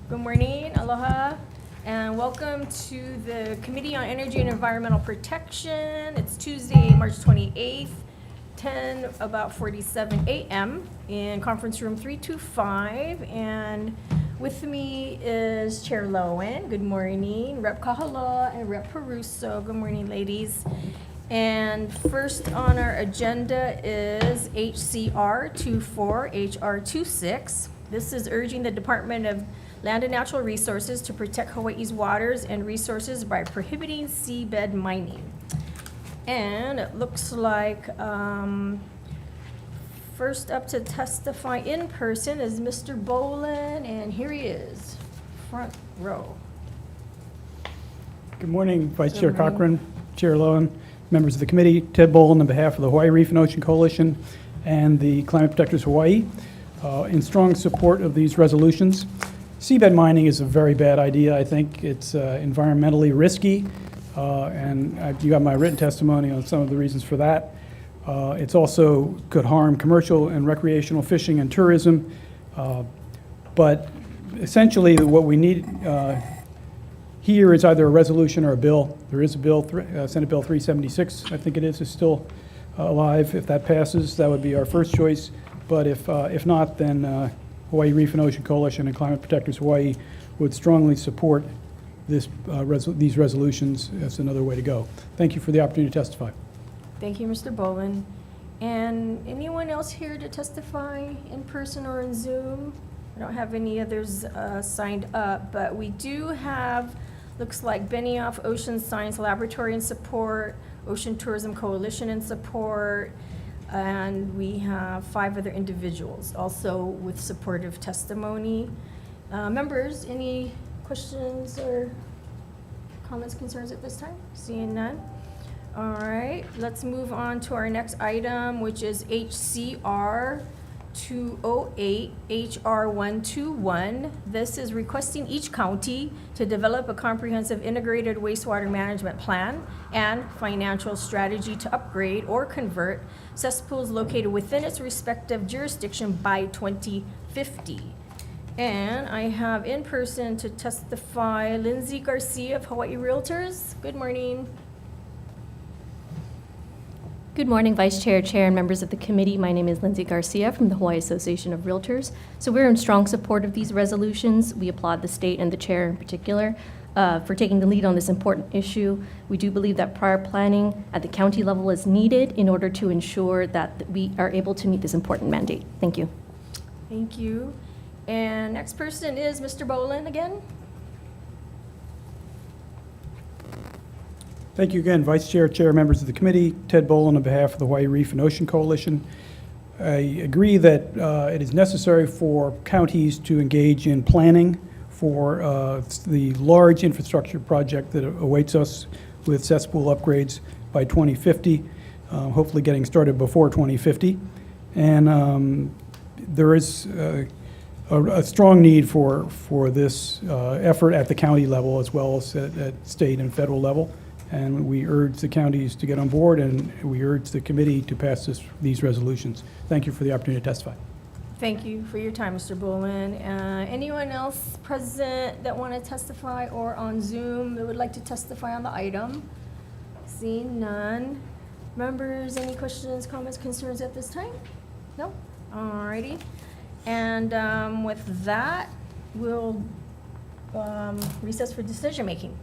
Good morning, aloha, and welcome to the Committee on Energy and Environmental Protection. It's Tuesday, March 28th, about 47 a.m. in conference room 325. And with me is Chair Lowen. Good morning. Rep Kahaloa and Rep Peruso. Good morning, ladies. And first on our agenda is HCR 24, HR 26. This is urging the Department of Land and Natural Resources to protect Hawaii's waters and resources by prohibiting seabed mining. And it looks like first up to testify in person is Mr. Bolin, and here he is, front row. Good morning, Vice Chair Cochran, Chair Lowen, members of the committee. Ted Bolin on behalf of the Hawaii Reef and Ocean Coalition and the Climate Protectors Hawaii, in strong support of these resolutions. Seabed mining is a very bad idea. I think it's environmentally risky, and you got my written testimony on some of the reasons for that. It's also could harm commercial and recreational fishing and tourism, but essentially what we need here is either a resolution or a bill. There is a bill, Senate Bill 376, I think it is still alive. If that passes, that would be our first choice. But if not, then Hawaii Reef and Ocean Coalition and Climate Protectors Hawaii would strongly support this, these resolutions as another way to go. Thank you for the opportunity to testify. Thank you, Mr. Bolin. And anyone else here to testify in person or in Zoom? I don't have any others signed up, but we do have, looks like Benioff Ocean Science Laboratory in support, Ocean Tourism Coalition in support, and we have 5 other individuals also with supportive testimony. Members, any questions or comments, concerns at this time? Seeing none. All right, let's move on to our next item, which is HCR 208 HR 121. This is requesting each county to develop a comprehensive integrated wastewater management plan and financial strategy to upgrade or convert cesspools located within its respective jurisdiction by 2050. And I have in person to testify Lindsay Garcia of Hawaii Realtors. Good morning. Good morning, Vice Chair, Chair, and members of the committee. My name is Lindsay Garcia from the Hawaii Association of Realtors. So we're in strong support of these resolutions. We applaud the state and the chair in particular for taking the lead on this important issue. We do believe that prior planning at the county level is needed in order to ensure that we are able to meet this important mandate. Thank you. Thank you. And next person is Mr. Bolin again. Thank you again, Vice Chair, Chair, members of the committee. Ted Bolin on behalf of the Hawaii Reef and Ocean Coalition. I agree that it is necessary for counties to engage in planning for the large infrastructure project that awaits us with cesspool upgrades by 2050, hopefully getting started before 2050. And there is a strong need for this effort at the county level as well as at state and federal level. And we urge the counties to get on board, and we urge the committee to pass these resolutions. Thank you for the opportunity to testify. Thank you for your time, Mr. Bolin. Anyone else present that want to testify or on Zoom that would like to testify on the item? Seeing none. Members, any questions, comments, concerns at this time? No? Alrighty. And with that, we'll recess for decision making.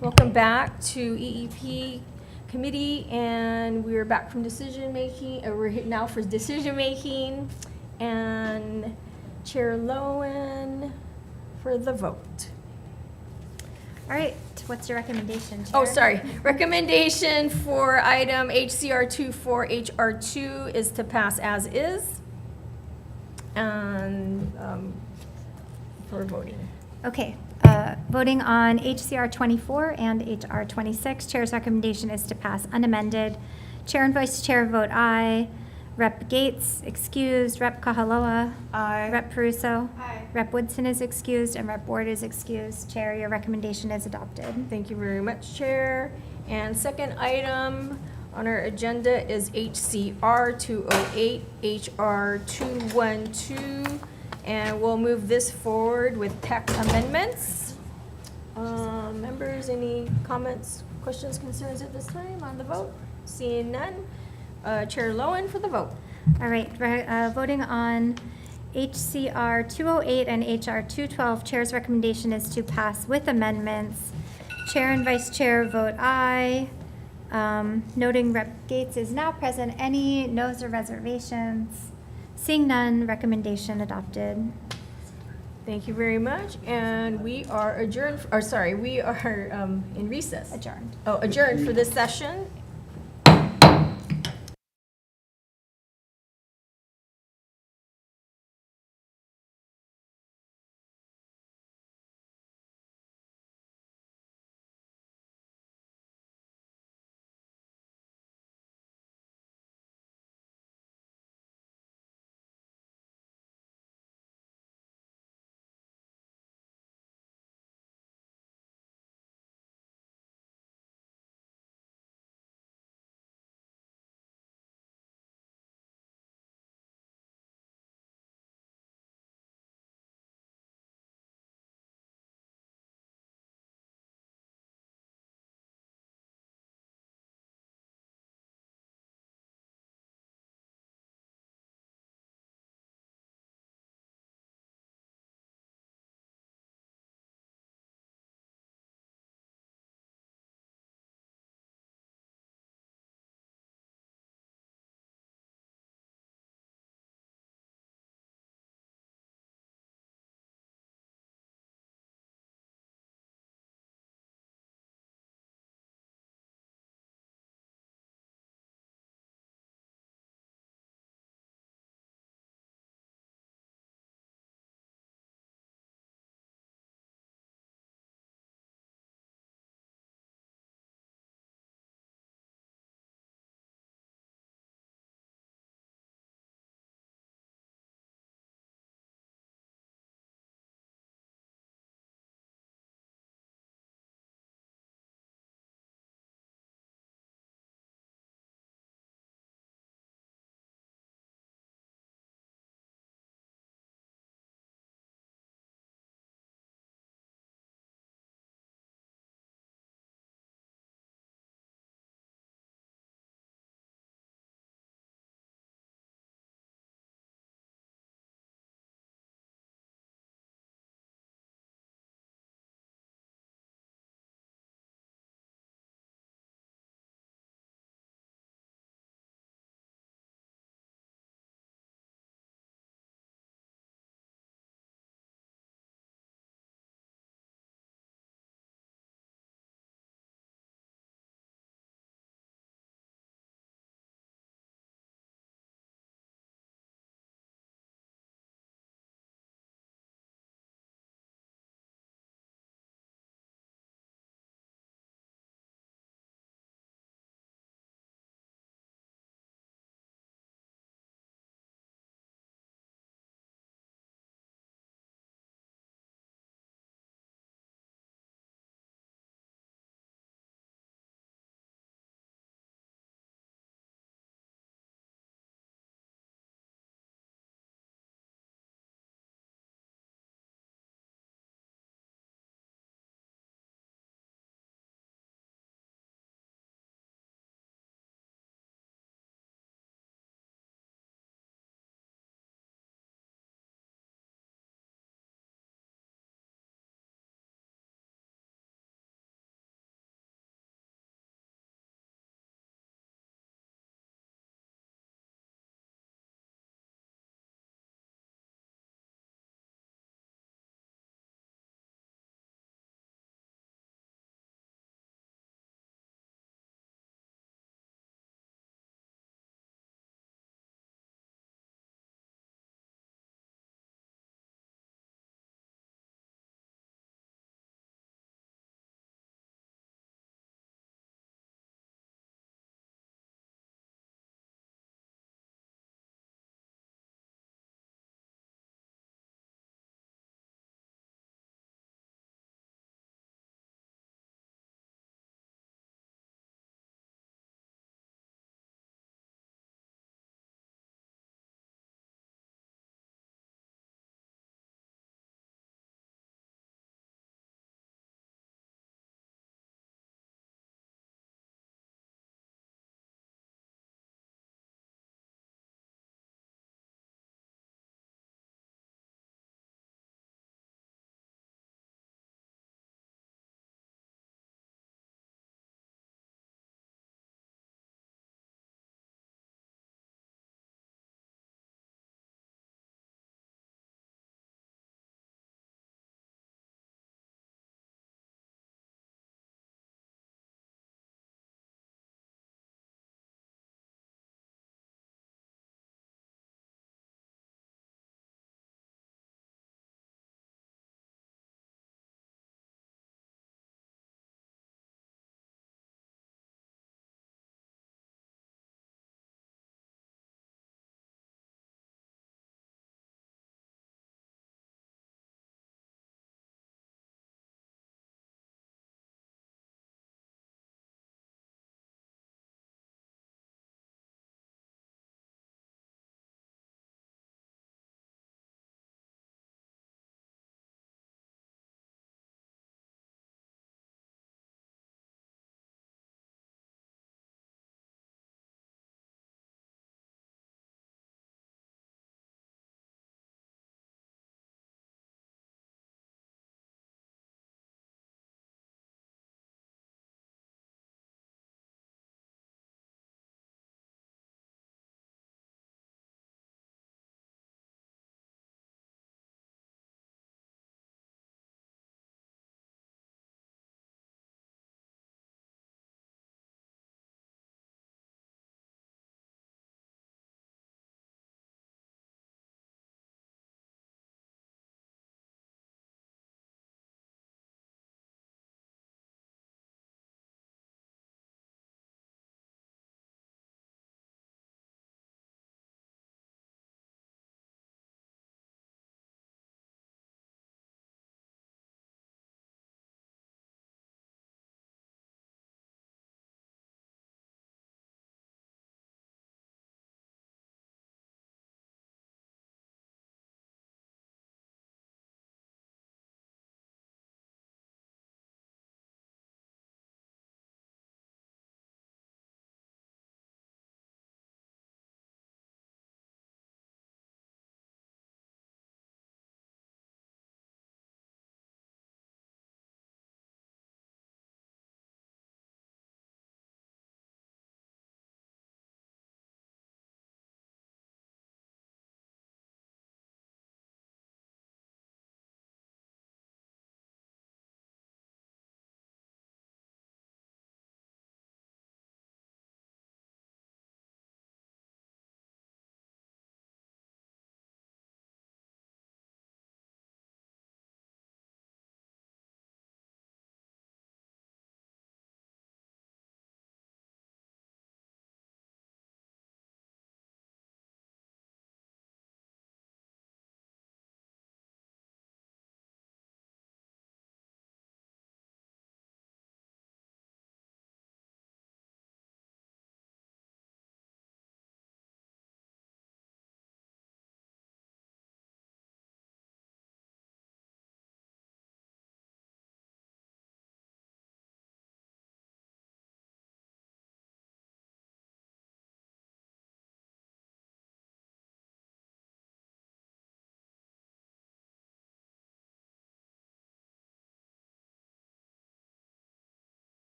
Welcome back to EEP committee, and we're back from decision-making, now for decision-making, and Chair Lowen for the vote. All right, what's your recommendation, Chair? Oh, sorry. Recommendation for item HCR 24HR2 is to pass as is, and for voting. Okay, voting on HCR 24 and HR 26, Chair's recommendation is to pass unamended. Chair and Vice Chair vote aye. Rep. Gates excused. Rep. Kahaloa. Aye. Rep. Peruso. Aye. Rep. Woodson is excused, and Rep. Ward is excused. Chair, your recommendation is adopted. Thank you very much, Chair. And second item on our agenda is HCR 208, HR 212, and we'll move this forward with text amendments. Members, any comments, questions, concerns at this time on the vote? Seeing none, Chair Lowen for the vote. All right, voting on HCR 208 and HR 212, Chair's recommendation is to pass with amendments. Chair and Vice Chair vote aye. Noting Rep. Gates is now present. Any noes or reservations? Seeing none, recommendation adopted. Thank you very much, and we are adjourned, or sorry, we are in recess. Adjourned. Oh, adjourned for this session.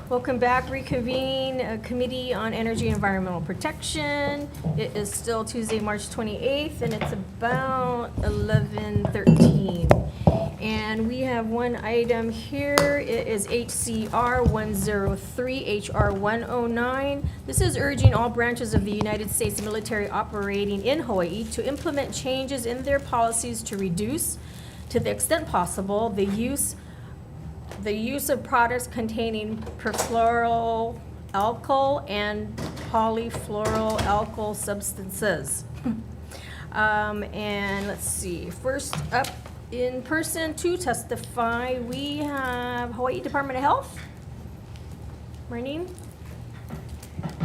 Welcome back, reconvene Committee on Energy and Environmental Protection. It is still Tuesday, March 28th, and it's about 11:13. And we have one item here. It is HCR 103, HR 109. This is urging all branches of the United States military operating in Hawaii to implement changes in their policies to reduce, to the extent possible, the use of products containing perfluoral alkyl and polyfluoral alkyl substances. And let's see, first up in person to testify, we have Hawaii Department of Health. Morning.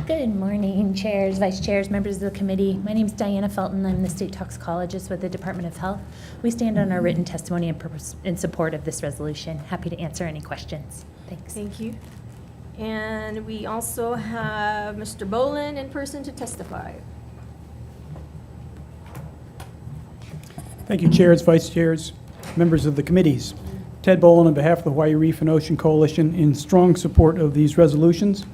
Good morning, chairs, vice chairs, members of the committee. My name is Diana Felton. I'm the state toxicologist with the Department of Health. We stand on our written testimony in support of this resolution. Happy to answer any questions. Thanks. Thank you. And we also have Mr. Bolin in person to testify. Thank you, chairs, vice chairs, members of the committees. Ted Bolin on behalf of the Hawaii Reef and Ocean Coalition in strong support of these resolutions.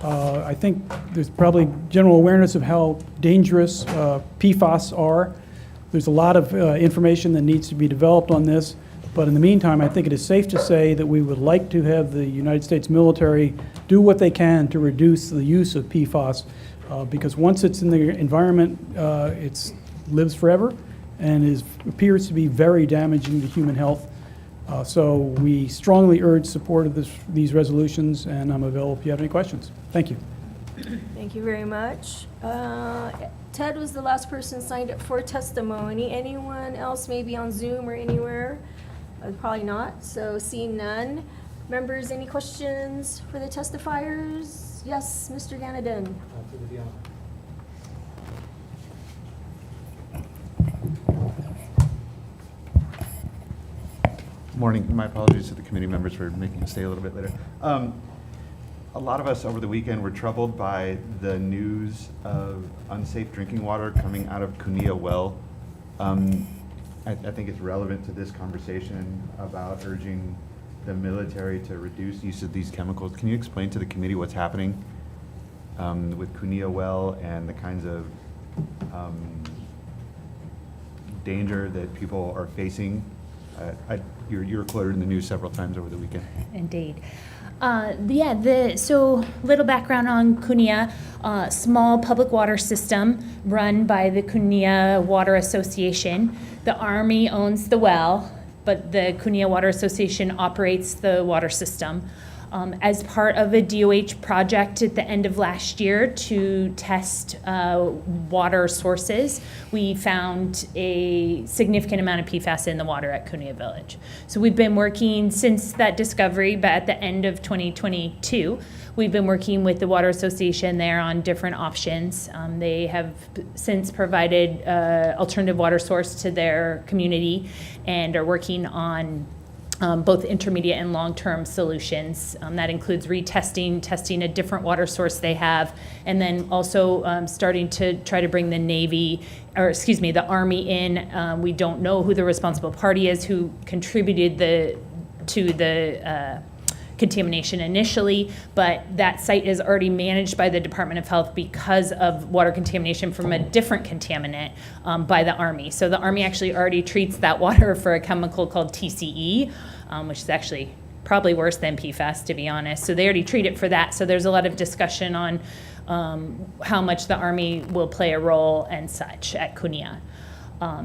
I think there's probably general awareness of how dangerous PFAS are. There's a lot of information that needs to be developed on this, but in the meantime, I think it is safe to say that we would like to have the United States military do what they can to reduce the use of PFAS, because once it's in the environment, it lives forever and appears to be very damaging to human health. So we strongly urge support of these resolutions, and I'm available if you have any questions. Thank you. Thank you very much. Ted was the last person signed up for testimony. Anyone else maybe on Zoom or anywhere? Probably not, so seeing none. Members, any questions for the testifiers? Yes, Mr. Ganadin. Morning. My apologies to the committee members for making me stay a little bit later. A lot of us over the weekend were troubled by the news of unsafe drinking water coming out of Kunia Well. I think it's relevant to this conversation about urging the military to reduce use of these chemicals. Can you explain to the committee what's happening with Kunia Well and the kinds of danger that people are facing? You were quoted in the news several times over the weekend. Indeed. So little background on Kunia, small public water system run by the Kunia Water Association. The Army owns the well, but the Kunia Water Association operates the water system. As part of a DOH project at the end of last year to test water sources, we found a significant amount of PFAS in the water at Kunia Village. So we've been working since that discovery, but at the end of 2022, we've been working with the Water Association there on different options. They have since provided alternative water source to their community and are working on both intermediate and long-term solutions. That includes retesting, testing a different water source they have, and then also starting to try to bring the Army in. We don't know who the responsible party is who contributed to the contamination initially, but that site is already managed by the Department of Health because of water contamination from a different contaminant by the Army. So the Army actually already treats that water for a chemical called TCE, which is actually probably worse than PFAS, to be honest. So they already treat it for that. So there's a lot of discussion on how much the Army will play a role and such at Kunia.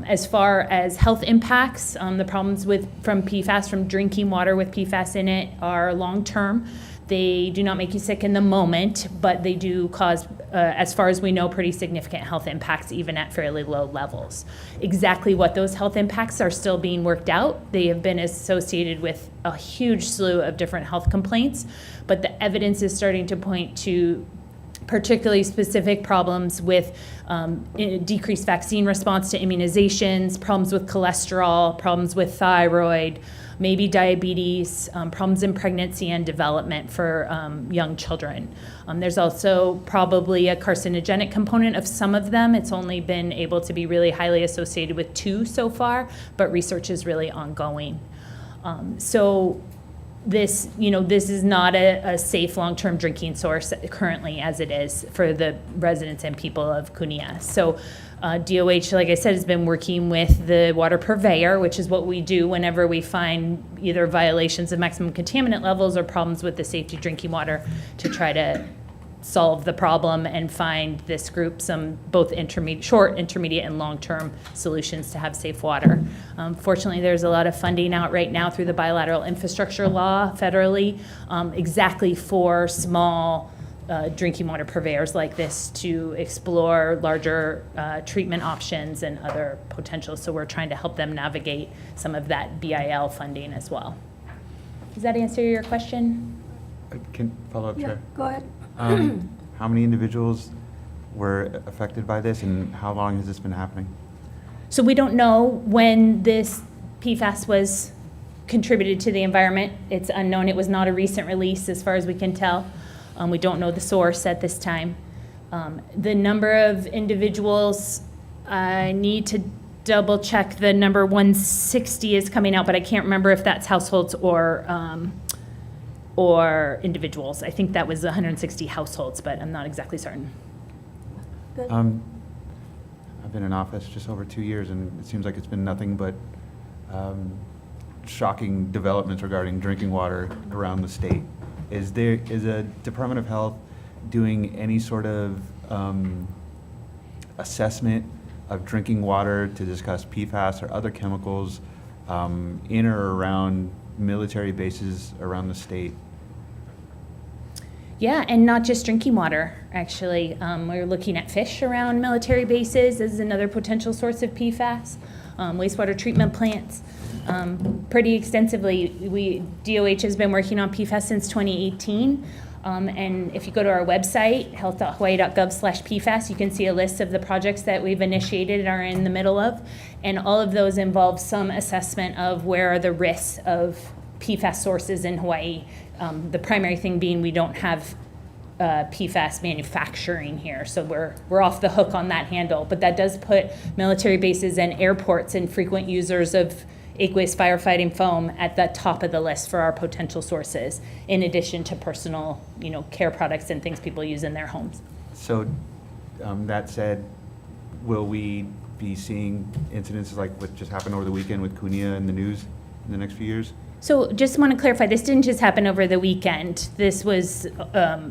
As far as health impacts, the problems from PFAS, from drinking water with PFAS in it, are long-term. They do not make you sick in the moment, but they do cause, as far as we know, pretty significant health impacts, even at fairly low levels. Exactly what those health impacts are still being worked out. They have been associated with a huge slew of different health complaints, but the evidence is starting to point to particularly specific problems with decreased vaccine response to immunizations, problems with cholesterol, problems with thyroid, maybe diabetes, problems in pregnancy and development for young children. There's also probably a carcinogenic component of some of them. It's only been able to be really highly associated with 2 so far, but research is really ongoing. So this, this is not a safe long-term drinking source currently as it is for the residents and people of Cunha. So DOH, like I said, has been working with the water purveyor, which is what we do whenever we find either violations of maximum contaminant levels or problems with the safety drinking water, to try to solve the problem and find this group some both short, intermediate, and long-term solutions to have safe water. Fortunately, there's a lot of funding out right now through the bilateral infrastructure law federally, exactly for small drinking water purveyors like this to explore larger treatment options and other potentials. So we're trying to help them navigate some of that BIL funding as well. Does that answer your question? Can follow up, Yeah, Chair? go ahead. How many individuals were affected by this, and how long has this been happening? So we don't know when this PFAS was contributed to the environment. It's unknown. It was not a recent release as far as we can tell. We don't know the source at this time. The number of individuals, I need to double check. The number 160 is coming out, but I can't remember if that's households or individuals. I think that was 160 households, but I'm not exactly certain. Good. I've been in office just over 2 years, and it seems like it's been nothing but shocking developments regarding drinking water around the state. Is a Department of Health doing any sort of assessment of drinking water to discuss PFAS or other chemicals in or around military bases around the state? Yeah, and not just drinking water, actually. We're looking at fish around military bases as another potential source of PFAS, wastewater treatment plants. Pretty extensively. DOH has been working on PFAS since 2018. And if you go to our website, health.hawaii.gov/PFAS, you can see a list of the projects that we've initiated and are in the middle of. And all of those involve some assessment of where are the risks of PFAS sources in Hawaii. The primary thing being we don't have PFAS manufacturing here, so we're off the hook on that handle. But that does put military bases and airports and frequent users of aqueous firefighting foam at the top of the list for our potential sources, in addition to personal, care products and things people use in their homes. So, that said, will we be seeing incidences like what just happened over the weekend with Cunha in the news in the next few years? So just want to clarify, this didn't just happen over the weekend. This was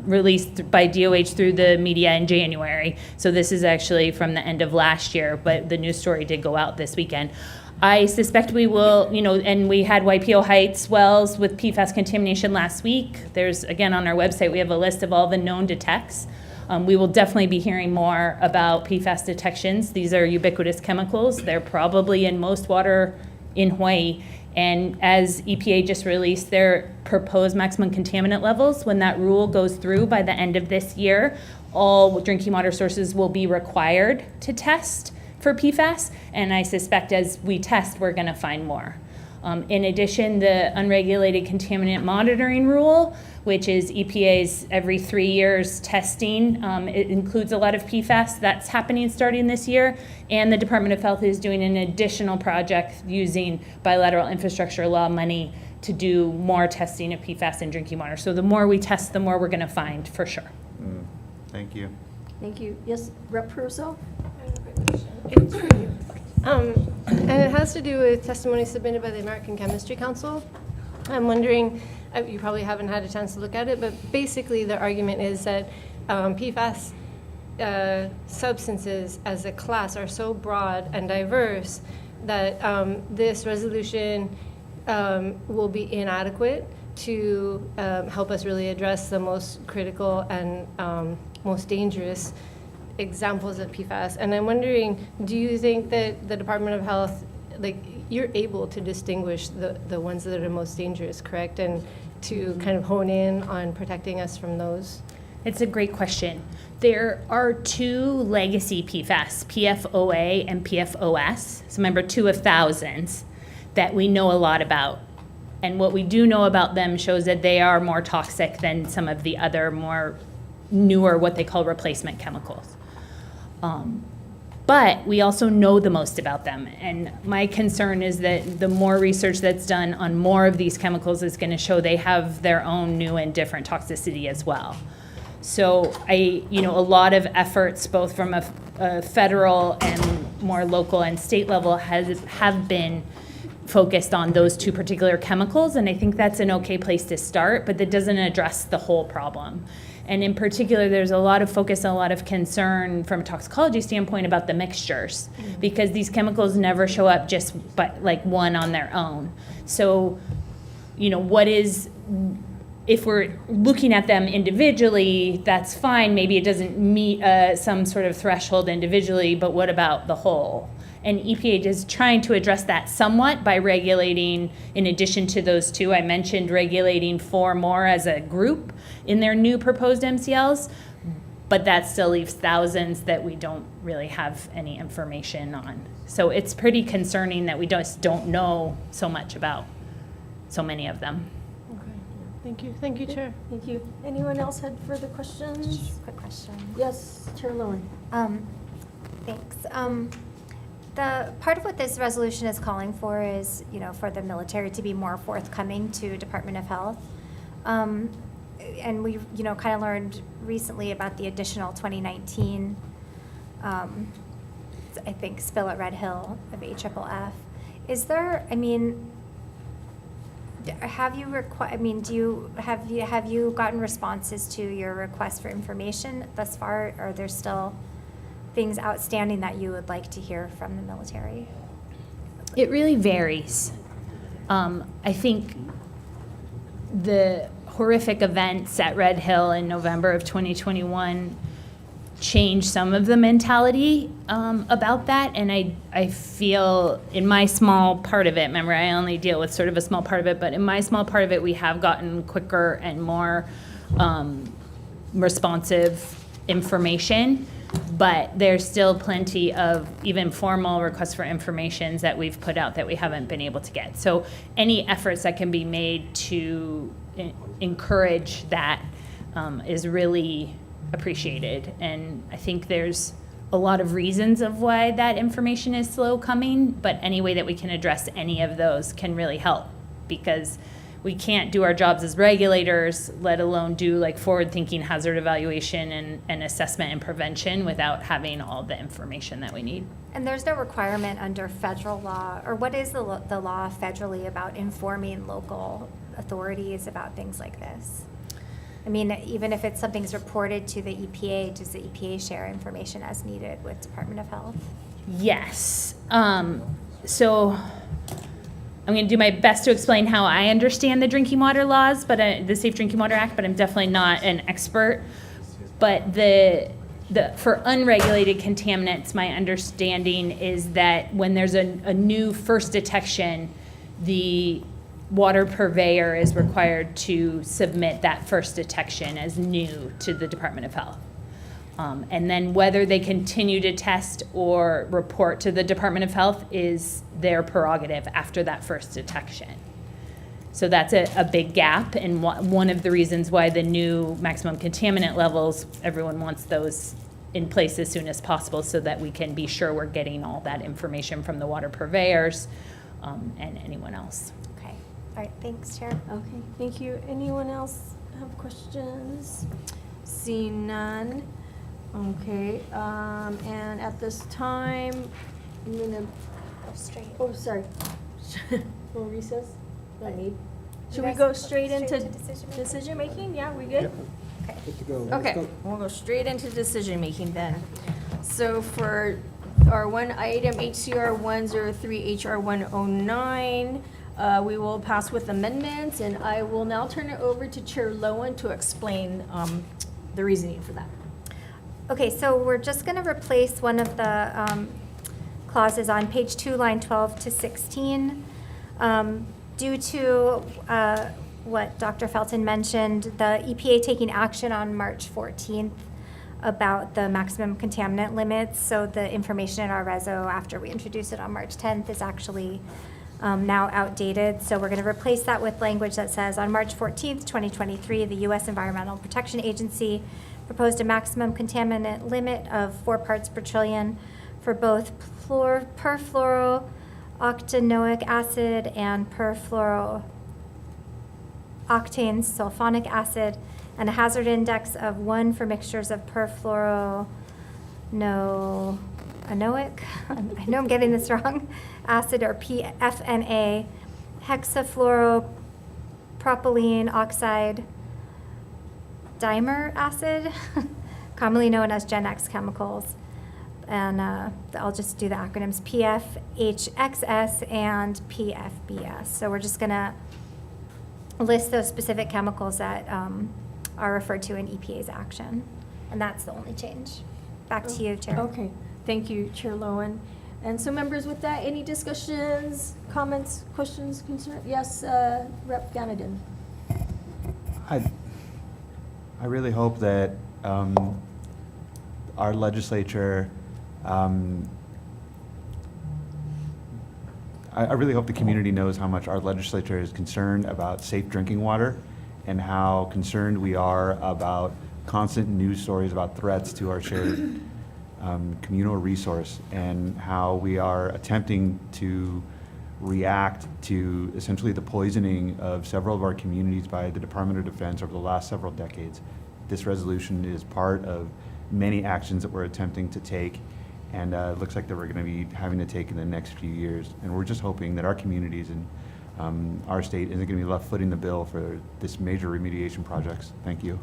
released by DOH through the media in January. So this is actually from the end of last year, but the news story did go out this weekend. I suspect we will, and we had Waipio Heights wells with PFAS contamination last week. There's, again, on our website, we have a list of all the known detects. We will definitely be hearing more about PFAS detections. These are ubiquitous chemicals. They're probably in most water in Hawaii. And as EPA just released their proposed maximum contaminant levels, when that rule goes through by the end of this year, all drinking water sources will be required to test for PFAS, and I suspect as we test, we're going to find more. In addition, the unregulated contaminant monitoring rule, which is EPA's every 3 years testing, it includes a lot of PFAS. That's happening starting this year, and the Department of Health is doing an additional project using bilateral infrastructure law money to do more testing of PFAS in drinking water. So the more we test, the more we're going to find, for sure. Thank you. Thank you. Yes, Rep. Purcell? It's for you. And it has to do with testimony submitted by the American Chemistry Council. I'm wondering, you probably haven't had a chance to look at it, but basically the argument is that PFAS substances as a class are so broad and diverse that this resolution will be inadequate to help us really address the most critical and most dangerous examples of PFAS. And I'm wondering, do you think that the Department of Health, you're able to distinguish the ones that are most dangerous, correct? And to kind of hone in on protecting us from those? It's a great question. There are two legacy PFAS, PFOA and PFOS. So remember, 2 of thousands that we know a lot about. And what we do know about them shows that they are more toxic than some of the other more newer, what they call replacement chemicals. But we also know the most about them. And my concern is that the more research that's done on more of these chemicals is going to show they have their own new and different toxicity as well. So a lot of efforts, both from a federal and more local and state level, have been focused on those two particular chemicals, and I think that's an okay place to start, but that doesn't address the whole problem. And in particular, there's a lot of focus and a lot of concern from a toxicology standpoint about the mixtures, because these chemicals never show up just but like one on their own. So, if we're looking at them individually, that's fine. Maybe it doesn't meet some sort of threshold individually, but what about the whole? And EPA is trying to address that somewhat by regulating, in addition to those two, I mentioned regulating 4 more as a group in their new proposed MCLs, but that still leaves thousands that we don't really have any information on. So it's pretty concerning that we just don't know so much about so many of them. Thank you, Chair. Thank you. Anyone else had further questions? Quick question. Yes, Chair Lowen. Thanks. The part of what this resolution is calling for is, for the military to be more forthcoming to Department of Health. And we, kind of learned recently about the additional 2019, I think, spill at Red Hill of HFF. Is there, have you gotten responses to your request for information thus far? Are there still things outstanding that you would like to hear from the military? It really varies. I think the horrific events at Red Hill in November of 2021 changed some of the mentality about that, and I feel in my small part of it, remember I only deal with sort of a small part of it, but in my small part of it we have gotten quicker and more responsive information, but there's still plenty of even formal requests for information that we've put out that we haven't been able to get. So any efforts that can be made to encourage that is really appreciated. And I think there's a lot of reasons of why that information is slow coming, but any way that we can address any of those can really help, because we can't do our jobs as regulators, let alone do like forward-thinking hazard evaluation and assessment and prevention without having all the information that we need. And there's no requirement under federal law, or what is the law federally about informing local authorities about things like this? Even if something's reported to the EPA, does the EPA share information as needed with Department of Health? Yes. So I'm going to do my best to explain how I understand the drinking water laws, but the Safe Drinking Water Act, but I'm definitely not an expert. But for unregulated contaminants, my understanding is that when there's a new first detection, the water purveyor is required to submit that first detection as new to the Department of Health. And then whether they continue to test or report to the Department of Health is their prerogative after that first detection. So that's a big gap, and one of the reasons why the new maximum contaminant levels, everyone wants those in place as soon as possible so that we can be sure we're getting all that information from the water purveyors and anyone else. Okay. All right. Thanks, Chair. Okay, thank you. Anyone else have questions? Seeing none. Okay, and at this time, I'm gonna, Go straight. oh, sorry. Little recess? No need. Should we guys go go straight straight into to decision-making? decision-making? Yeah, we good? Okay. Good to go. Let's Okay, go. we'll go straight into decision-making then. So for our one item, HCR 103, HR 109, we will pass with amendments, and I will now turn it over to Chair Lowen to explain the reasoning for that. Okay, so we're just going to replace one of the clauses on page 2, line 12 to 16. Due to what Dr. Felton mentioned, the EPA taking action on March 14th about the maximum contaminant limits. So the information in our reso after we introduced it on March 10th is actually now outdated. So we're going to replace that with language that says, on March 14th, 2023, the U.S. Environmental Protection Agency proposed a maximum contaminant limit of 4 parts per trillion for both perfluorooctanoic acid and perfluorooctane sulfonic acid, and a hazard index of 1 for mixtures of perfluoroanoic, I know I'm getting this wrong, acid or PFNA, hexafluoropropylene oxide dimer acid, commonly known as Gen X chemicals. And I'll just do the acronyms, PFHXS and PFBS. So we're just going to list those specific chemicals that are referred to in EPA's action. And that's the only change. Back to you, Chair. Okay, thank you, Chair Lowen. And so members, with that, any discussions, comments, questions, concerns? Yes, Rep. Ganadin. I really hope that our legislature, I really hope the community knows how much our legislature is concerned about safe drinking water and how concerned we are about constant news stories about threats to our shared communal resource, and how we are attempting to react to essentially the poisoning of several of our communities by the Department of Defense over the last several decades. This resolution is part of many actions that we're attempting to take, and it looks like that we're going to be having to take in the next few years. And we're just hoping that our communities and our state isn't going to be left footing the bill for this major remediation projects. Thank you.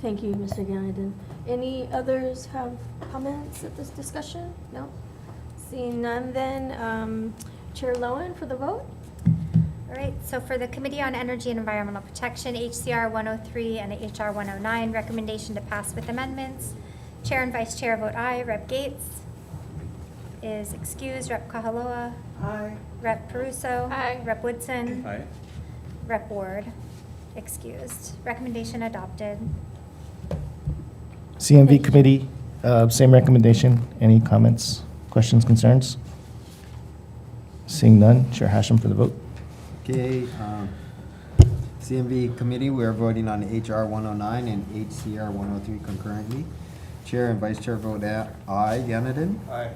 Thank you, Mr. Ganadin. Any others have comments at this discussion? No? Seeing none, then Chair Lowen for the vote. All right, so for the Committee on Energy and Environmental Protection, HCR 103 and HR 109, recommendation to pass with amendments. Chair and Vice Chair vote aye. Rep. Gates is excused. Rep. Kahaloa. Aye. Rep. Peruso. Aye. Rep. Woodson. Aye. Rep. Ward excused. Recommendation adopted. CMV Committee, same recommendation. Any comments, questions, concerns? Seeing none, Chair Hashem for the vote. Okay, CMV Committee, we are voting on HR 109 and HCR 103 concurrently. Chair and Vice Chair vote aye. Ganadin? Aye.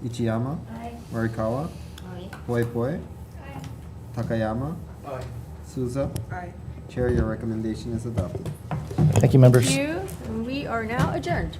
Ichiyama? Aye. Morikawa? Aye. Poi Poi? Aye. Takayama? Aye. Souza? Aye. Chair, your recommendation is adopted. Thank you, members. Thank you, and we are now adjourned.